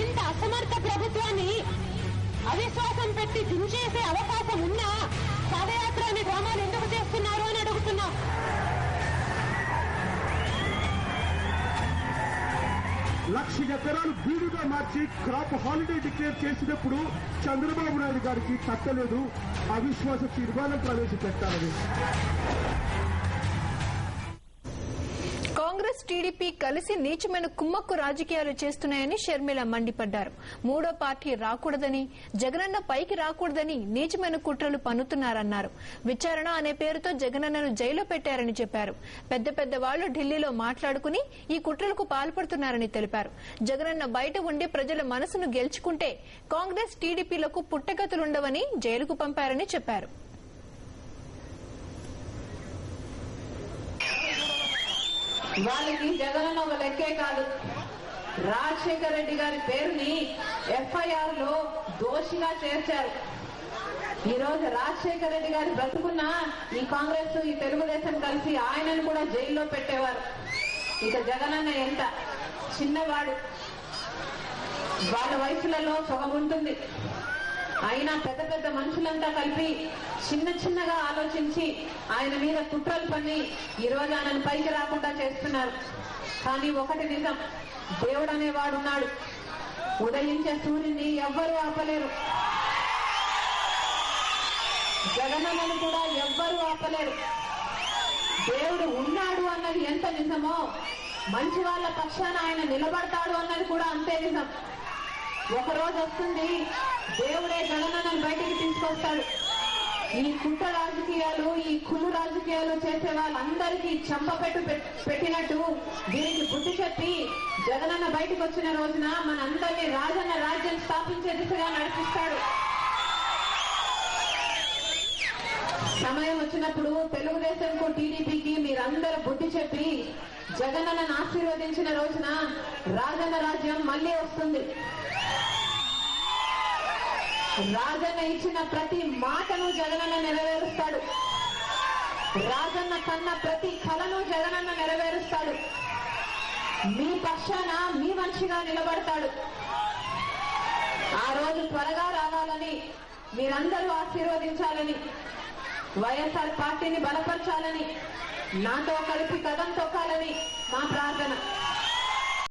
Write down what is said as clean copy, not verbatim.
ఇంత అసమర్థ ప్రభుత్వాన్ని అవిశ్వాసం పెట్టి దించేసే అవకాశం ఉన్నా పాదయాత్ర అనే డ్రామాలు ఎందుకు చేస్తున్నారు అని అడుగుతున్నా. లక్ష ఎకరాలు బీడుగా మార్చి క్రాప్ హాలిడే డిక్లేర్ చేసినప్పుడు చంద్రబాబు నాయుడు గారికి తట్టలేదు అవిశ్వాస తీర్మానం ప్రవేశపెట్టాలని. కాంగ్రెస్ టీడీపీ కలిసి నీచమైన కుమ్మక్కు రాజకీయాలు చేస్తున్నాయని షర్మిల మండిపడ్డారు. మూడో పార్టీ రాకూడదని, జగనన్న పైకి రాకూడదని నీచమైన కుట్రలు పన్నుతున్నారన్నారు. విచారణ అనే పేరుతో జగనన్నను జైల్లో పెట్టారని చెప్పారు. పెద్ద పెద్ద వాళ్లు ఢిల్లీలో మాట్లాడుకుని ఈ కుట్రలకు పాల్పడుతున్నారని తెలిపారు. జగనన్న బయట ఉండి ప్రజల మనసును గెలుచుకుంటే కాంగ్రెస్ టీడీపీలకు పుట్టగతులుండవని జైలుకు పంపారని చెప్పారు. వాళ్ళకి జగనన్న ఒక లెక్కే కాదు, రాజశేఖర రెడ్డి గారి పేరుని ఎఫ్ఐఆర్ లో దోషిగా చేర్చారు. ఈ రోజు రాజశేఖర రెడ్డి గారి బ్రతుకున్న ఈ కాంగ్రెస్ ఈ తెలుగుదేశం కలిసి ఆయనను కూడా జైల్లో పెట్టేవారు. ఇక జగనన్న ఎంత చిన్నవాడు, వాళ్ళ వయసులలో సొగం ఉంటుంది. అయినా పెద్ద పెద్ద మనుషులంతా కలిపి చిన్న చిన్నగా ఆలోచించి ఆయన మీద కుట్రలు పన్ని ఈ రోజు ఆయనను పైకి రాకుండా చేస్తున్నారు. కానీ ఒకటి నిజం, దేవుడు అనేవాడు ఉన్నాడు. ఉదయించే సూర్యుని ఎవ్వరూ ఆపలేరు, జగనన్నను కూడా ఎవ్వరూ ఆపలేరు. దేవుడు ఉన్నాడు అన్నది ఎంత నిజమో, మంచి వాళ్ళ పక్షాన ఆయన నిలబడతాడు అన్నది కూడా అంతే నిజం. ఒక రోజు వస్తుంది, దేవుడే జగనన్నను బయటికి తీసుకొస్తాడు. ఈ కుట్ర రాజకీయాలు, ఈ కుళ్ళు రాజకీయాలు చేసే వాళ్ళందరికీ పెట్టినట్టు దీనికి బుద్ధి చెప్పి జగనన్న బయటకు వచ్చిన రోజున మనందరినీ రాజన్న రాజ్యం స్థాపించే దిశగా నడిపిస్తాడు. సమయం వచ్చినప్పుడు తెలుగుదేశంకు టీడీపీకి మీరందరూ బుద్ధి చెప్పి జగనన్నను ఆశీర్వదించిన రోజున రాజన్న రాజ్యం మళ్లీ వస్తుంది. రాజన్న ఇచ్చిన ప్రతి మాటను జగనన్న నెరవేరుస్తాడు. రాజన్న కన్న ప్రతి కలను జగనన్న నెరవేరుస్తాడు. మీ పక్షాన మీ మనిషిగా నిలబడతాడు. ఆ రోజు త్వరగా రావాలని, మీరందరూ ఆశీర్వదించాలని, వైఎస్ఆర్ పార్టీని బలపరచాలని, నాతో కలిపి కదం తొక్కాలని మా ప్రార్థన.